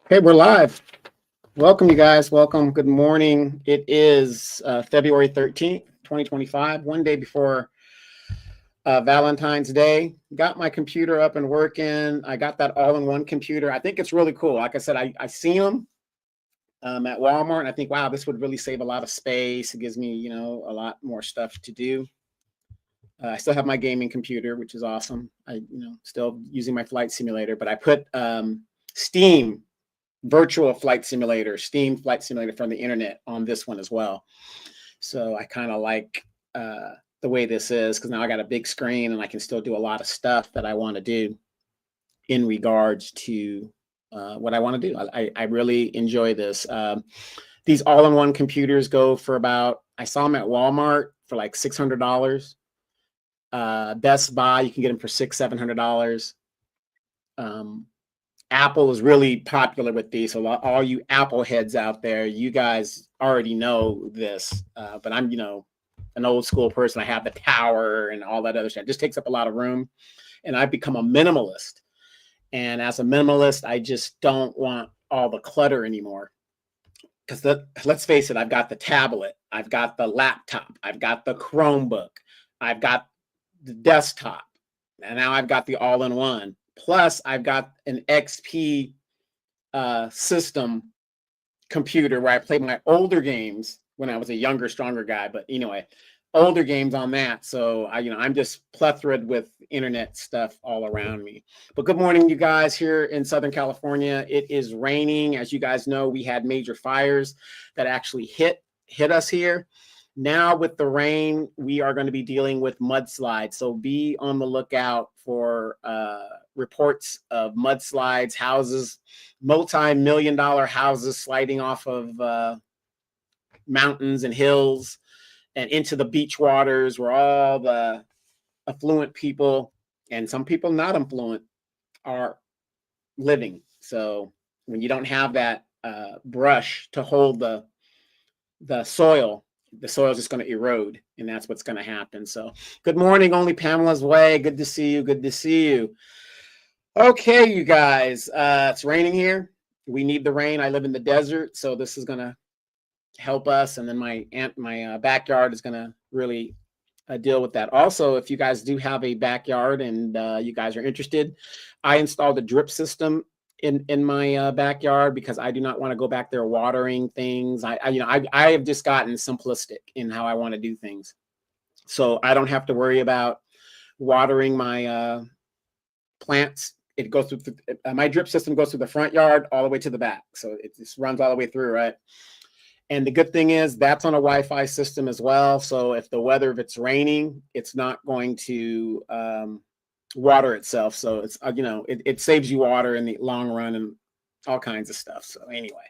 Okay, we're live. Welcome, you guys. Welcome. Good morning. It is February 13th, 2025, one day before Valentine's Day. Got my computer up and working. I got that all-in-one computer. I think it's really cool. Like I said, I see them at Walmart, and I think, wow, this would really save a lot of space. It gives me, a lot more stuff to do. I still have my gaming computer, which is awesome. Still using my flight simulator, but I put Steam virtual flight simulator, Steam flight simulator from the internet on this one as well. So I kind of like the way this is, because now I got a big screen and I can still do a lot of stuff that I want to do in regards to what I want to do. I really enjoy this. These all-in-one computers go for about, I saw them at Walmart for like $600. Best Buy, you can get them for $600-700. Apple is really popular with these. So all you Apple heads out there, you guys already know this. But I'm, an old school person. I have the tower and all that other stuff. It just takes up a lot of room. And I've become a minimalist. And as a minimalist, I just don't want all the clutter anymore. Because let's face it, I've got the tablet. I've got the laptop. I've got the Chromebook. I've got the desktop. And now I've got the all-in-one. Plus, I've got an XP system computer where I played my older games when I was a younger, stronger guy. But anyway, older games on that. So I'm just plethoraed with internet stuff all around me. But good morning, you guys, here in Southern California. It is raining. As you guys know, we had major fires that actually hit us here. Now with the rain, we are going to be dealing with mudslides. So be on the lookout for reports of mudslides, houses, multi-million-dollar houses sliding off of mountains and hills and into the beach waters where all the affluent people and some people not affluent are living. So when you don't have that brush to hold the soil, the soil is just going to erode, and that's what's going to happen. So good morning, Only Pamela's Way. Good to see you. Good to see you. Okay, you guys, it's raining here. We need the rain. I live in the desert, so this is going to help us. And then my backyard is going to really deal with that. Also, if you guys do have a backyard and you guys are interested, I installed a drip system in my backyard because I do not want to go back there watering things. I have just gotten simplistic in how I want to do things, so I don't have to worry about watering my plants. It goes through my drip system goes through the front yard all the way to the back, so it just runs all the way through, right? And the good thing is that's on a Wi-Fi system as well. So if it's raining, it's not going to water itself. So it's it saves you water in the long run and all kinds of stuff. So anyway,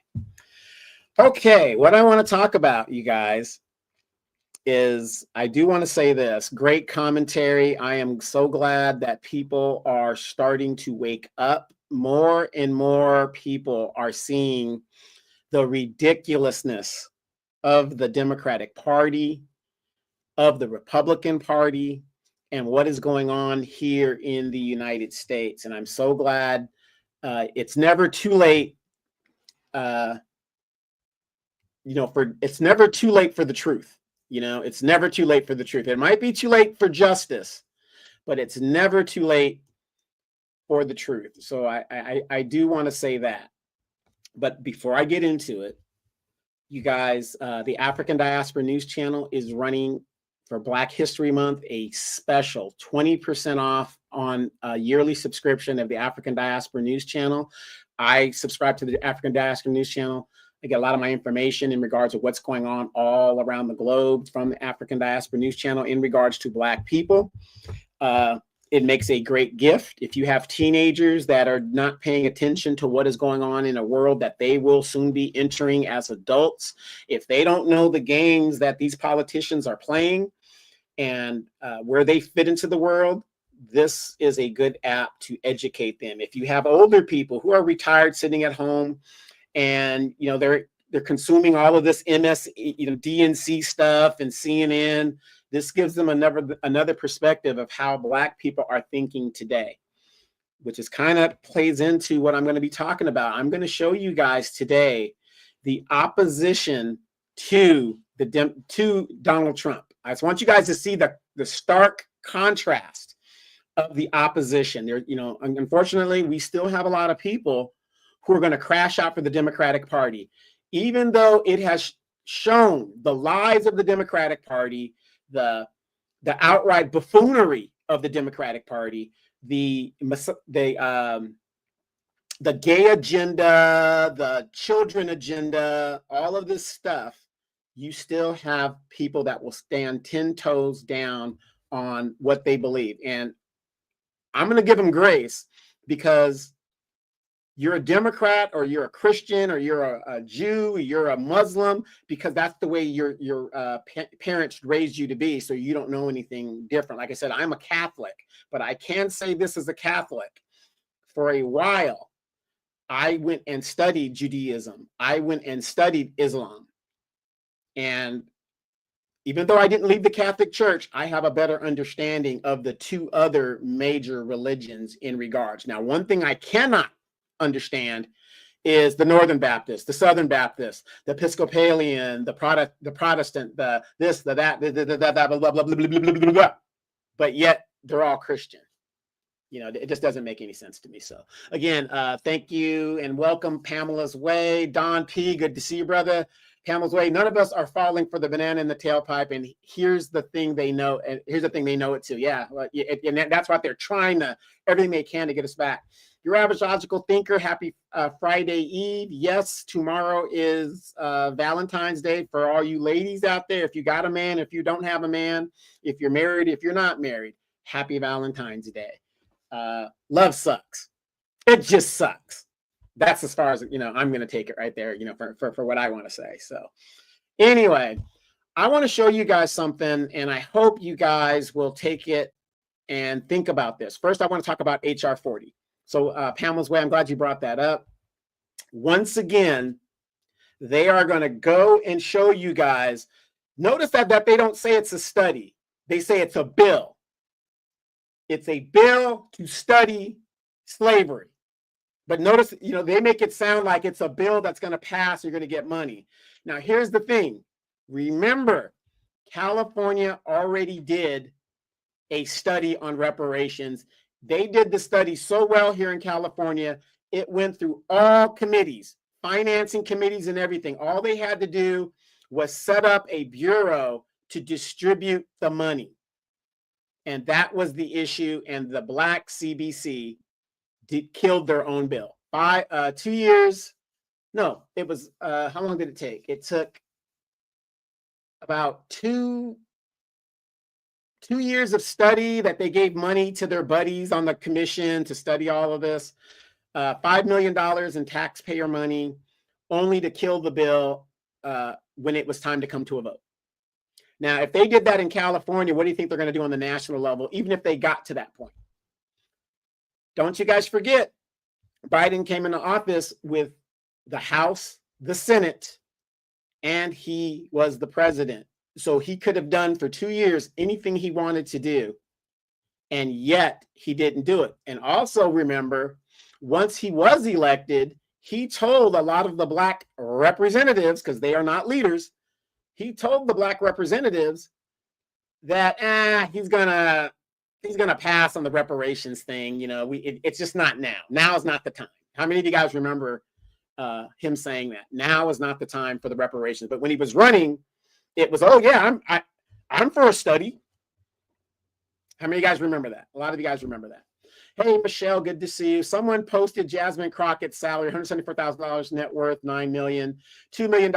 okay, what I want to talk about, you guys, is I do want to say this. Great commentary. I am so glad that people are starting to wake up. More and more people are seeing the ridiculousness of the Democratic Party, of the Republican Party, and what is going on here in the United States. And I'm so glad it's never too late. It's never too late for the truth. It's never too late for the truth. It might be too late for justice, but it's never too late for the truth. So I do want to say that. But before I get into it, you guys, the African Diaspora News Channel is running for Black History Month a special 20% off on a yearly subscription of the African Diaspora News Channel. I subscribe to the African Diaspora News Channel. I get a lot of my information in regards to what's going on all around the globe from the African Diaspora News Channel in regards to Black people. It makes a great gift. If you have teenagers that are not paying attention to what is going on in a world that they will soon be entering as adults, if they don't know the games that these politicians are playing and where they fit into the world, this is a good app to educate them. If you have older people who are retired sitting at home and they're consuming all of this DNC stuff and CNN, this gives them another perspective of how Black people are thinking today. which is kind of plays into what I'm going to be talking about. I'm going to show you guys today the opposition to to Donald Trump. I just want you guys to see the stark contrast of the opposition. There, you know, unfortunately, we still have a lot of people who are going to crash out for the Democratic Party, even though it has shown the lies of the Democratic Party, the outright buffoonery of the Democratic Party, the gay agenda, the children agenda, all of this stuff. You still have people that will stand 10 toes down on what they believe. And I'm going to give them grace, because you're a Democrat or you're a Christian or you're a Jew, or you're a Muslim, because that's the way your parents raised you to be. So you don't know anything different. Like I said, I'm a Catholic, but I can say this as a Catholic. For a while, I went and studied Judaism. I went and studied Islam. And even though I didn't leave the Catholic Church, I have a better understanding of the two other major religions in regards. Now, one thing I cannot understand is the Northern Baptist, the Southern Baptist, the Episcopalian, the Protestant, the this, the that, blah, blah, blah, blah, blah, blah, blah, blah. But yet they're all Christian. You know, it just doesn't make any sense to me. So again, thank you and welcome Pamela's Way. Don P, good to see you, brother. Pamela's Way. None of us are falling for the banana in the tailpipe. And here's the thing they know. And here's the thing they know it too. Yeah. And that's what they're trying to, everything they can to get us back. Your average logical thinker, happy Friday Eve. Yes, tomorrow is Valentine's Day for all you ladies out there. If you got a man, if you don't have a man, if you're married, if you're not married, happy Valentine's Day. Love sucks. It just sucks. That's as far as, you know, I'm going to take it right there, you know, for what I want to say. So anyway, I want to show you guys something, and I hope you guys will take it and think about this. First, I want to talk about HR40. So Pamela's Way, I'm glad you brought that up. Once again, they are going to go and show you guys. Notice that they don't say it's a study. They say it's a bill. It's a bill to study slavery. But notice, you know, they make it sound like it's a bill that's going to pass, you're going to get money. Now, here's the thing. Remember, California already did a study on reparations. They did the study so well here in California, it went through all committees, financing committees and everything. All they had to do was set up a bureau to distribute the money. And that was the issue. And the BLACK CBC killed their own bill. By 2 years, no, it was, how long did it take? It took about two years of study that they gave money to their buddies on the commission to study all of this. $5 million in taxpayer money, only to kill the bill when it was time to come to a vote. Now, if they did that in California, what do you think they're going to do on the national level, even if they got to that point? Don't you guys forget, Biden came into office with the House, the Senate, and he was the president. So he could have done for 2 years anything he wanted to do, and yet he didn't do it. And also remember, once he was elected, he told a lot of the Black representatives, because they are not leaders, he told the Black representatives that he's gonna pass on the reparations thing. You know, it's just not now. Now is not the time. How many of you guys remember him saying that? Now is not the time for the reparations. But when he was running, it was, oh yeah, I'm for a study. How many of you guys remember that? A lot of you guys remember that. Hey, Michelle, good to see you. Someone posted Jasmine Crockett's salary, $174,000 net worth, $9 million, $2 million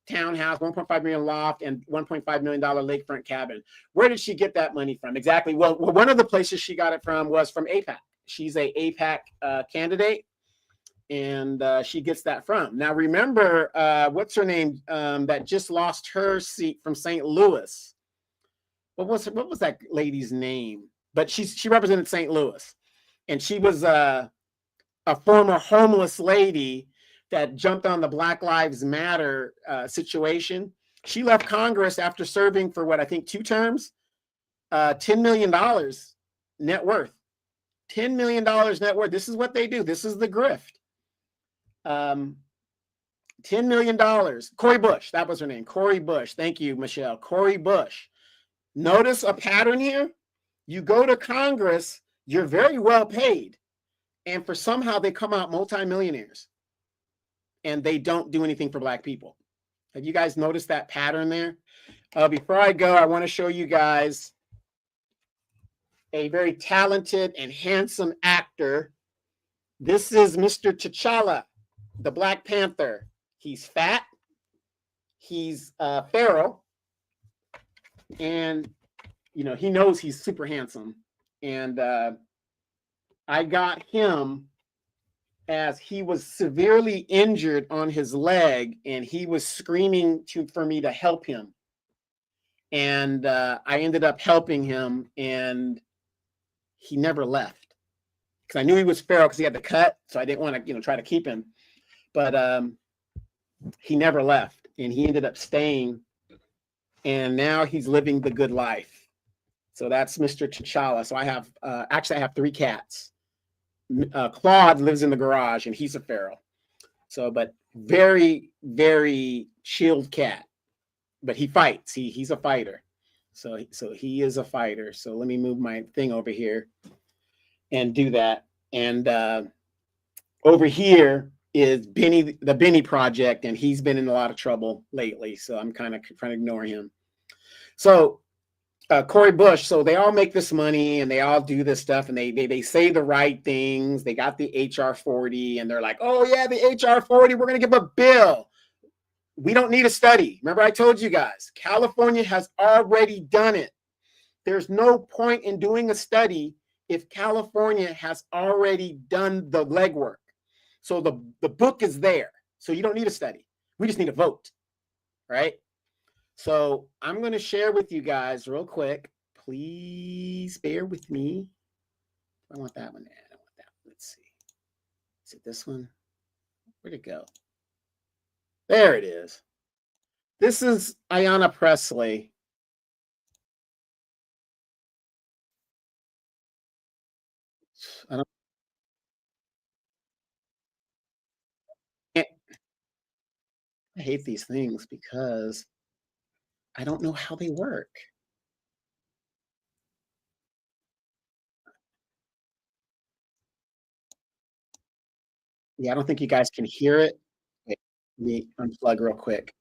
townhouse, $1.5 million loft, and $1.5 million lakefront cabin. Where did she get that money from? Exactly. Well, one of the places she got it from was from AIPAC. She's a AIPAC candidate, and she gets that from. Now, remember, what's her name that just lost her seat from St. Louis? What was that lady's name? But she represented St. Louis, and she was a former homeless lady that jumped on the Black Lives Matter situation. She left Congress after serving for what, I think 2 terms, $10 million net worth. $10 million net worth. This is what they do. This is the grift. $10 million. Cori Bush, that was her name. Cori Bush. Thank you, Michelle. Cori Bush. Notice a pattern here. You go to Congress, you're very well paid. And for somehow they come out multimillionaires. And they don't do anything for Black people. Have you guys noticed that pattern there? Before I go, I want to show you guys a very talented and handsome actor. This is Mr. T'Challa, the Black Panther. He's fat. He's feral. And, you know, he knows he's super handsome. And I got him as he was severely injured on his leg, and he was screaming for me to help him. And I ended up helping him, and he never left. Because I knew he was feral because he had the cut, so I didn't want to, you know, try to keep him. But he never left, and he ended up staying, and now he's living the good life. So that's Mr. T'Challa. So I have, actually I have 3 cats. Claude lives in the garage, and he's a feral. So, but very, very chilled cat. But he fights. He's a fighter. So he is a fighter. So let me move my thing over here and do that. And over here is Benny, the Benny Project, and he's been in a lot of trouble lately. So I'm kind of trying to ignore him. So Cori Bush, so they all make this money and they all do this stuff, and they say the right things. They got the HR40, and they're like, oh yeah, the HR40, we're going to give a bill. We don't need a study. Remember, I told you guys, California has already done it. There's no point in doing a study if California has already done the legwork. So the book is there. So you don't need a study. We just need a vote, right? So I'm going to share with you guys real quick. Please bear with me. I want that one. I don't want that one. Let's see. Is it this one? Where'd it go? There it is. This is Ayanna Pressley. I hate these things because I don't know how they work. Yeah, I don't think you guys can hear it. Wait, let me unplug real quick.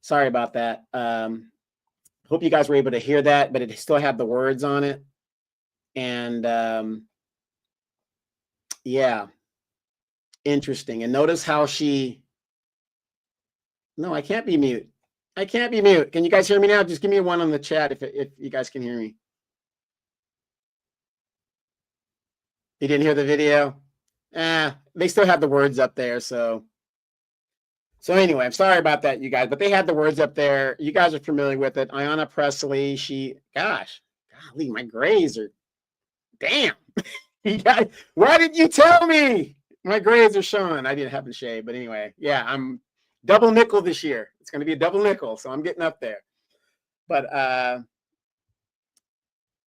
Sorry about that. Hope you guys were able to hear that, but it still had the words on it. And yeah, interesting. And notice how no, I can't be mute. I can't be mute. Can you guys hear me now? Just give me a 1 on the chat if you guys can hear me. You didn't hear the video? They still have the words up there, so anyway, I'm sorry about that, you guys, but they had the words up there. You guys are familiar with it. Ayanna Pressley, golly, my grays are, damn. You guys, why didn't you tell me? My grays are showing. I didn't have to shave, but anyway, yeah, double nickel this year. It's going to be a double nickel. So I'm getting up there. But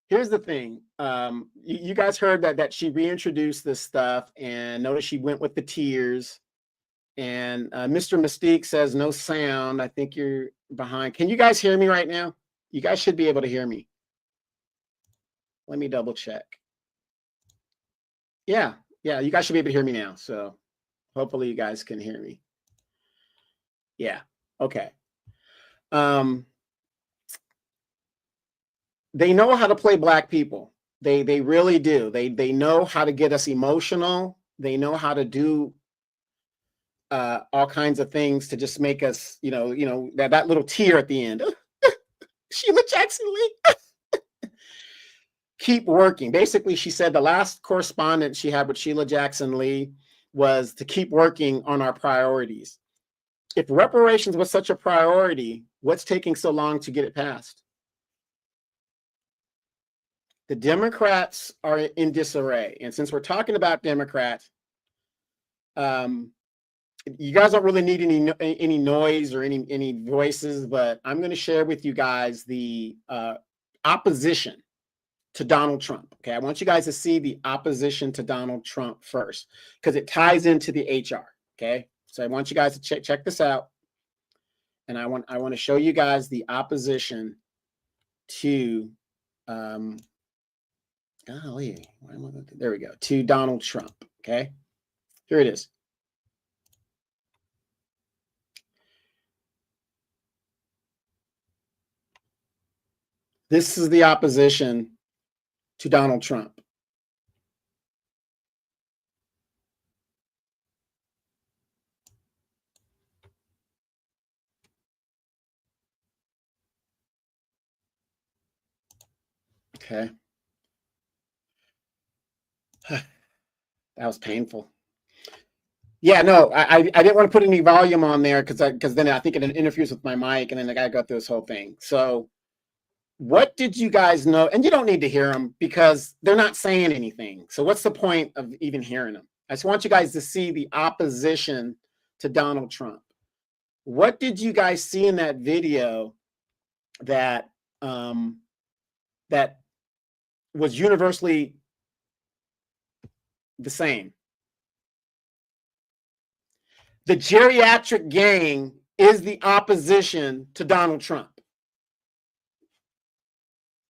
here's the thing. You guys heard that she reintroduced this stuff, and notice she went with the tears. And Mr. Mystique says no sound. I think you're behind. Can you guys hear me right now? You guys should be able to hear me. Let me double check. Yeah, you guys should be able to hear me now. So hopefully you guys can hear me. Yeah, okay. They know how to play Black people. They really do. They know how to get us emotional. They know how to do all kinds of things to just make us, that little tear at the end. Sheila Jackson Lee. Keep working. Basically, she said the last correspondence she had with Sheila Jackson Lee was to keep working on our priorities. If reparations was such a priority, what's taking so long to get it passed? The Democrats are in disarray. And since we're talking about Democrats, you guys don't really need any noise or any voices, but I'm going to share with you guys the opposition to Donald Trump. Okay, I want you guys to see the opposition to Donald Trump first, because it ties into the HR. Okay, so I want you guys to check this out, and I want to show you guys the opposition to golly, there we go, to Donald Trump. Okay, here it is. This is the opposition to Donald Trump. Okay. That was painful. Yeah, no, I didn't want to put any volume on there because then I think it interferes with my mic, and then I got to go through this whole thing. So what did you guys know? And you don't need to hear them because they're not saying anything. So what's the point of even hearing them? I just want you guys to see the opposition to Donald Trump. What did you guys see in that video that that was universally the same? The geriatric gang is the opposition to Donald Trump.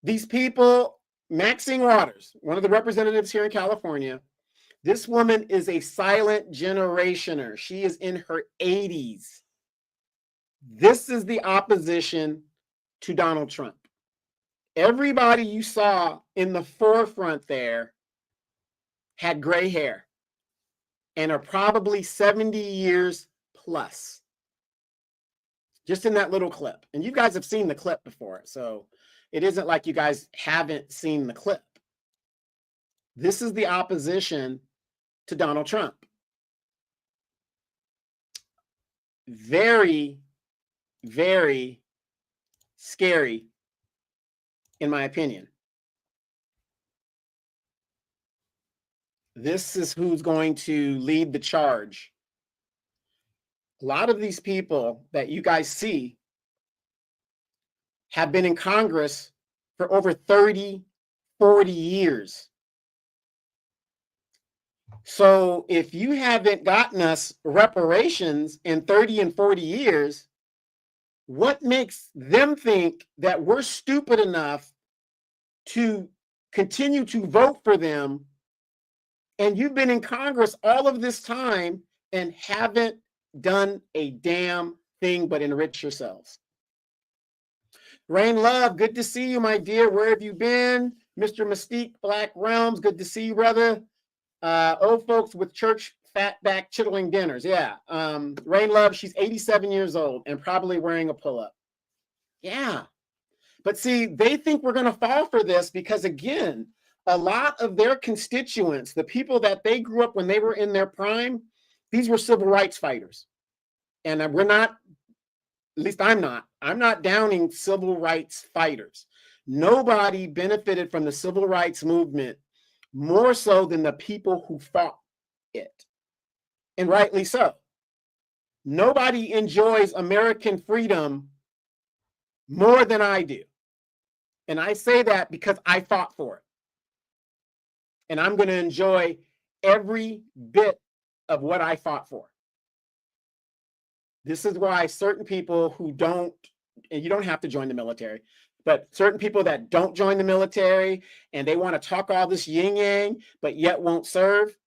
These people, Maxine Waters, one of the representatives here in California, this woman is a silent generationer. She is in her 80s. This is the opposition to Donald Trump. Everybody you saw in the forefront there had gray hair and are probably 70 years plus. Just in that little clip. And you guys have seen the clip before, so it isn't like you guys haven't seen the clip. This is the opposition to Donald Trump. Very, very scary, in my opinion. This is who's going to lead the charge. A lot of these people that you guys see have been in Congress for over 30, 40 years. So if you haven't gotten us reparations in 30 and 40 years, what makes them think that we're stupid enough to continue to vote for them? And you've been in Congress all of this time and haven't done a damn thing but enrich yourselves. Rain Love, good to see you, my dear. Where have you been? Mr. Mystique, Black Realms, good to see you, brother. Old folks with church fatback chittling dinners. Yeah. Rain Love, she's 87 years old and probably wearing a pull-up. Yeah. But see, they think we're going to fall for this because, again, a lot of their constituents, the people that they grew up when they were in their prime, these were civil rights fighters. And we're not, at least I'm not downing civil rights fighters. Nobody benefited from the civil rights movement more so than the people who fought it. And rightly so. Nobody enjoys American freedom more than I do. And I say that because I fought for it. And I'm going to enjoy every bit of what I fought for. This is why certain people who don't, and you don't have to join the military, but certain people that don't join the military and they want to talk all this yin yang, but yet won't serve,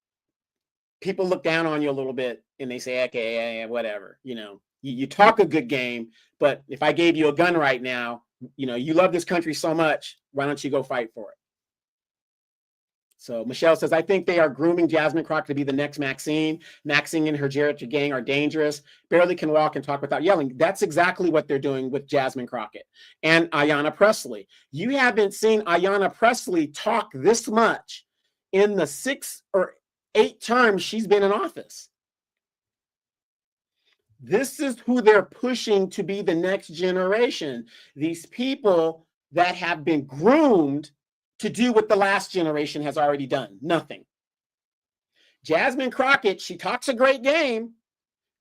people look down on you a little bit and they say, okay, whatever, you know, you talk a good game, but if I gave you a gun right now, you know, you love this country so much, why don't you go fight for it? So Michelle says, I think they are grooming Jasmine Crockett to be the next Maxine. Maxine and her Geriatric gang are dangerous, barely can walk and talk without yelling. That's exactly what they're doing with Jasmine Crockett and Ayanna Pressley. You haven't seen Ayanna Pressley talk this much in the 6 or 8 terms she's been in office. This is who they're pushing to be the next generation. These people that have been groomed to do what the last generation has already done. Nothing. Jasmine Crockett, she talks a great game,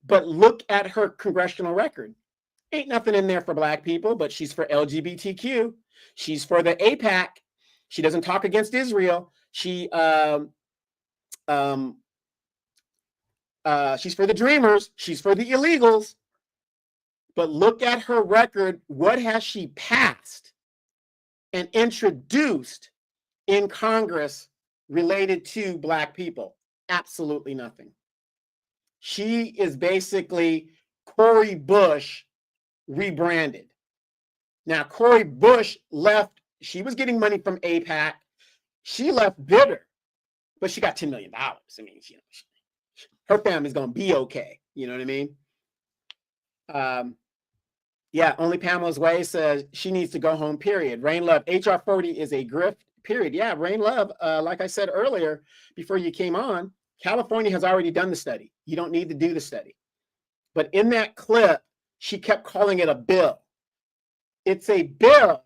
but look at her congressional record. Ain't nothing in there for Black people, but she's for LGBTQ. She's for the AIPAC. She doesn't talk against Israel. She's for the Dreamers. She's for the illegals. But look at her record. What has she passed and introduced in Congress related to Black people? Absolutely nothing. She is basically Cori Bush rebranded. Now, Cori Bush left. She was getting money from AIPAC. She left bitter, but she got $10 million. I mean, you know, her family's going to be okay. You know what I mean? Yeah, only Pamela's Way says she needs to go home, period. Rain Love, HR40 is a grift, period. Yeah, Rain Love, like I said earlier, before you came on, California has already done the study. You don't need to do the study. But in that clip, she kept calling it a bill. It's a bill,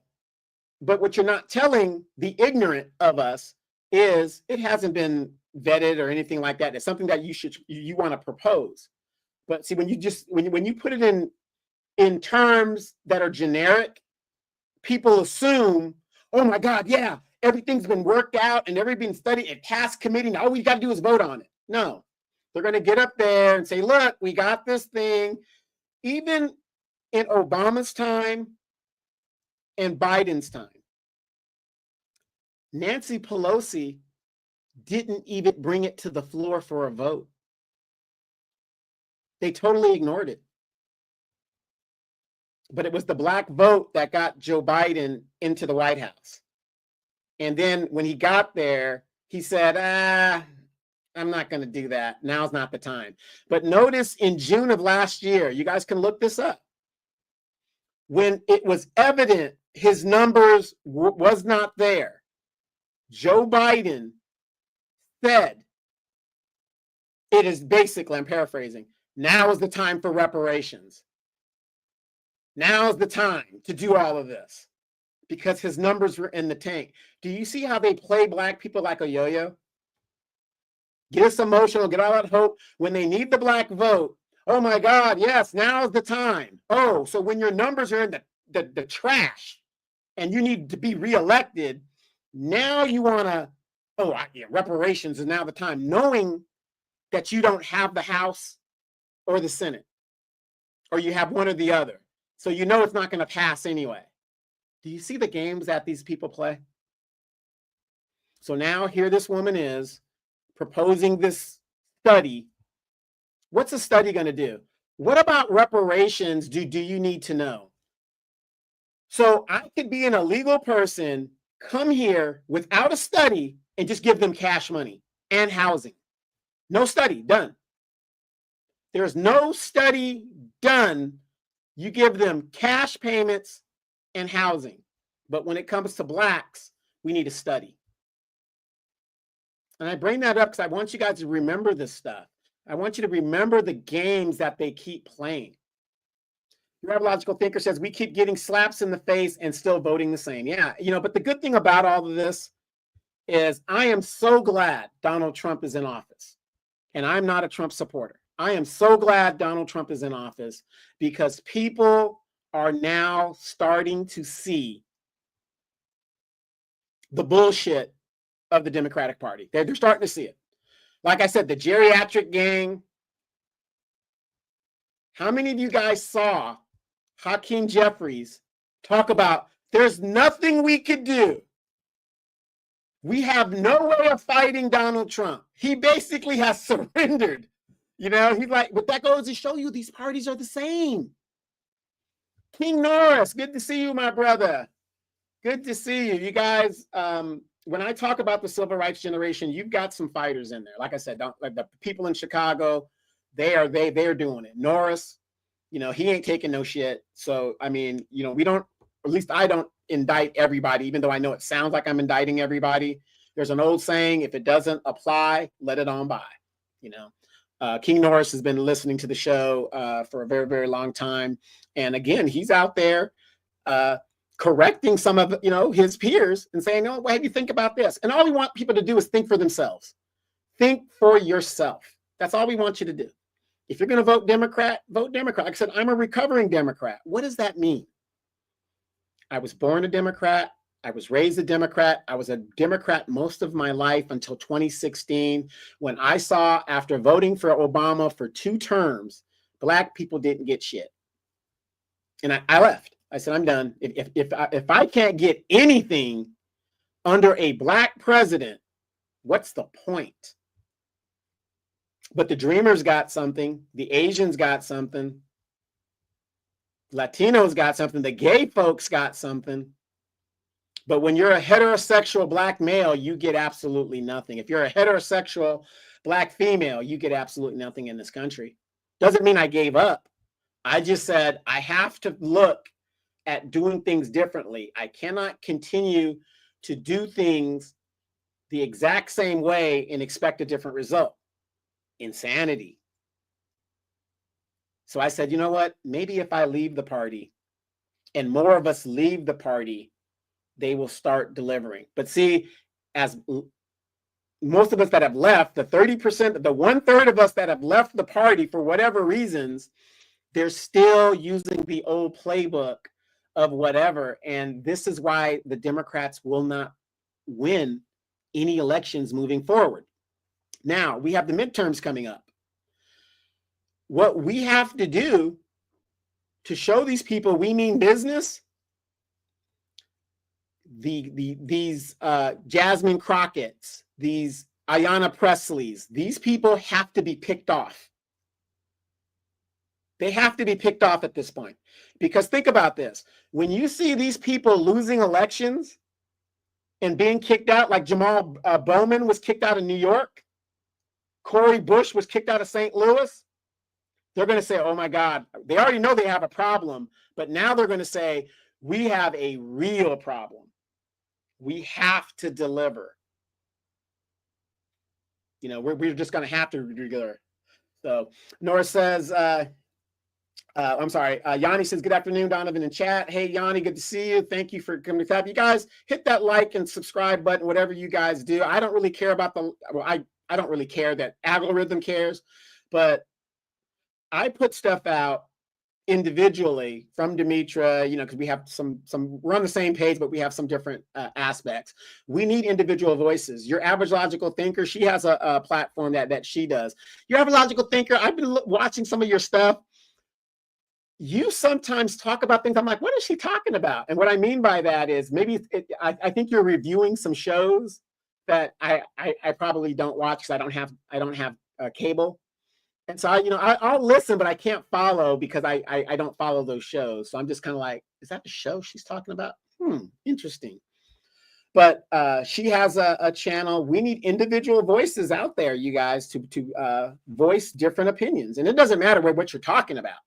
but what you're not telling the ignorant of us is it hasn't been vetted or anything like that. It's something that you want to propose. But see, when you put it in terms that are generic, people assume, oh my God, yeah, everything's been worked out and everything's studied, it passed committee, and all we got to do is vote on it. No, they're going to get up there and say, look, we got this thing. Even in Obama's time and Biden's time, Nancy Pelosi didn't even bring it to the floor for a vote. They totally ignored it. But it was the Black vote that got Joe Biden into the White House. And then when he got there, he said, I'm not going to do that. Now's not the time. But notice in June of last year, you guys can look this up. When it was evident his numbers was not there, Joe Biden said, it is basically, I'm paraphrasing, now is the time for reparations. Now's the time to do all of this because his numbers were in the tank. Do you see how they play Black people like a yo-yo? Get us emotional, get all that hope. When they need the Black vote, oh my God, yes, now's the time. Oh, so when your numbers are in the trash and you need to be reelected, now you want to, reparations is now the time, knowing that you don't have the House or the Senate, or you have one or the other. So you know it's not going to pass anyway. Do you see the games that these people play? So now here this woman is proposing this study. What's a study going to do? What about reparations do you need to know? So I could be an illegal person, come here without a study, and just give them cash money and housing. No study done. There's no study done. You give them cash payments and housing. But when it comes to Blacks, we need a study. And I bring that up because I want you guys to remember this stuff. I want you to remember the games that they keep playing. The Rebological Thinker says, we keep getting slaps in the face and still voting the same. Yeah, but the good thing about all of this is I am so glad Donald Trump is in office. And I'm not a Trump supporter. I am so glad Donald Trump is in office because people are now starting to see the bullshit of the Democratic Party. They're starting to see it. Like I said, the geriatric gang. How many of you guys saw Hakeem Jeffries talk about there's nothing we could do? We have no way of fighting Donald Trump. He basically has surrendered. You know, he's like, but that goes to show you these parties are the same. King Norris, good to see you, my brother. Good to see you. You guys, when I talk about the civil rights generation, you've got some fighters in there. Like I said, like the people in Chicago, they're doing it. Norris, you know, he ain't taking no shit. So, I mean, you know, we don't, at least I don't indict everybody, even though I know it sounds like I'm indicting everybody. There's an old saying, if it doesn't apply, let it on by, you know. King Norris has been listening to the show for a very, very long time. And again, he's out there correcting some of, you know, his peers and saying, oh, well, how do you think about this? And all we want people to do is think for themselves. Think for yourself. That's all we want you to do. If you're going to vote Democrat, vote Democrat. Like I said, I'm a recovering Democrat. What does that mean? I was born a Democrat. I was raised a Democrat. I was a Democrat most of my life until 2016, when I saw, after voting for Obama for 2 terms, Black people didn't get shit. And I left. I said, I'm done. If I can't get anything under a Black president, what's the point? But the Dreamers got something. The Asians got something. Latinos got something. The gay folks got something. But when you're a heterosexual Black male, you get absolutely nothing. If you're a heterosexual Black female, you get absolutely nothing in this country. Doesn't mean I gave up. I just said I have to look at doing things differently. I cannot continue to do things the exact same way and expect a different result. Insanity. So I said, you know what? Maybe if I leave the party and more of us leave the party, they will start delivering. But see, as most of us that have left, the 30%, the 1/3 of us that have left the party for whatever reasons, they're still using the old playbook of whatever. And this is why the Democrats will not win any elections moving forward. Now, we have the midterms coming up. What we have to do to show these people we mean business, these Jasmine Crockett's, these Ayanna Presley's, these people have to be picked off. They have to be picked off at this point. Because think about this. When you see these people losing elections and being kicked out, like Jamal Bowman was kicked out of New York, Cori Bush was kicked out of St. Louis, they're going to say, oh my God, they already know they have a problem, but now they're going to say, we have a real problem. We have to deliver. You know, we're just going to have to deliver. So Nora says, I'm sorry, Yanni says, good afternoon, Donovan in chat. Hey, Yanni, good to see you. Thank you for coming to tap. You guys hit that like and subscribe button, whatever you guys do. I don't really care about I don't really care that algorithm cares, but I put stuff out individually from Demetra, you know, because we have we're on the same page, but we have some different aspects. We need individual voices. Your average logical thinker, she has a platform that she does. Your average logical thinker, I've been watching some of your stuff. You sometimes talk about things, I'm like, what is she talking about? And what I mean by that is maybe I think you're reviewing some shows that I probably don't watch because I don't have cable. And so I'll listen, but I can't follow because I don't follow those shows. So I'm just kind of like, is that the show she's talking about? Interesting. But she has a channel. We need individual voices out there, you guys, to voice different opinions. And it doesn't matter what you're talking about.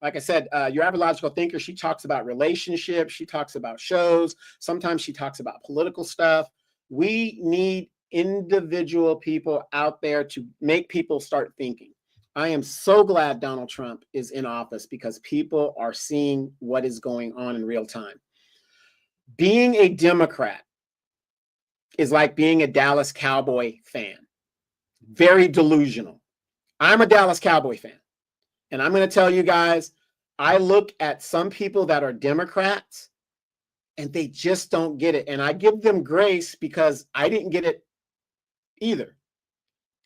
Like I said, your average logical thinker, she talks about relationships. She talks about shows. Sometimes she talks about political stuff. We need individual people out there to make people start thinking. I am so glad Donald Trump is in office because people are seeing what is going on in real time. Being a Democrat is like being a Dallas Cowboy fan. Very delusional. I'm a Dallas Cowboy fan. And I'm going to tell you guys, I look at some people that are Democrats and they just don't get it. And I give them grace because I didn't get it either.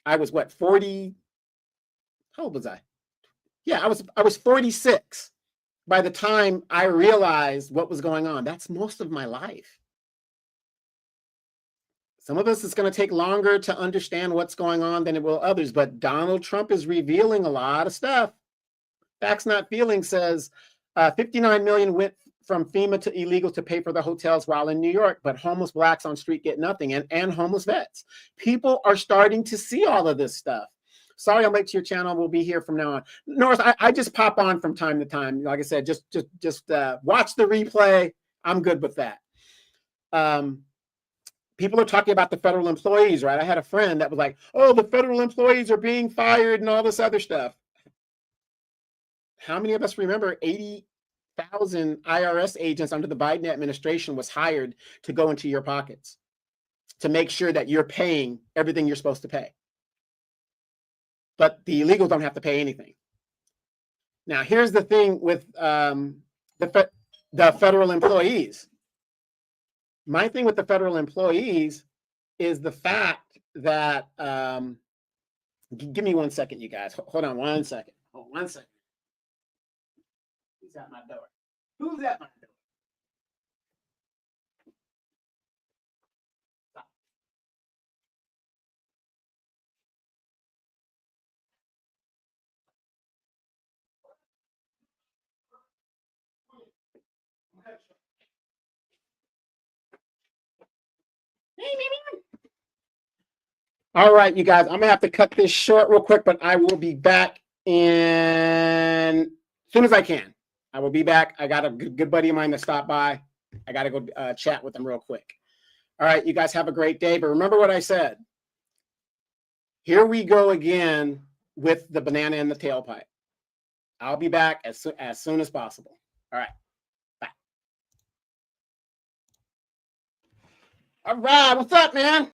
I was what, 40? How old was I? Yeah, I was 46 by the time I realized what was going on. That's most of my life. Some of us, it's going to take longer to understand what's going on than it will others, but Donald Trump is revealing a lot of stuff. Facts Not Feelings says 59 million went from FEMA to illegal to pay for the hotels while in New York, but homeless blacks on street get nothing, and homeless vets. People are starting to see all of this stuff. Sorry, I'm late to your channel. We'll be here from now on. North, I just pop on from time to time. Like I said, just watch the replay. I'm good with that. People are talking about the federal employees, right? I had a friend that was like, oh, the federal employees are being fired and all this other stuff. How many of us remember 80,000 IRS agents under the Biden administration was hired to go into your pockets to make sure that you're paying everything you're supposed to pay? But the illegals don't have to pay anything. Now, here's the thing with the federal employees. My thing with the federal employees is the fact that, give me 1 second, you guys. Hold on 1 second. Hold 1 second. Who's at my door? Who's at my door? Stop. All right, you guys, I'm gonna have to cut this short real quick, but I will be back in as soon as I can. I will be back. I got a good buddy of mine that stopped by. I got to go chat with them real quick. All right, you guys have a great day. But remember what I said. Here we go again with the banana in the tailpipe. I'll be back as soon as possible. All right. Bye. All right. What's up, man?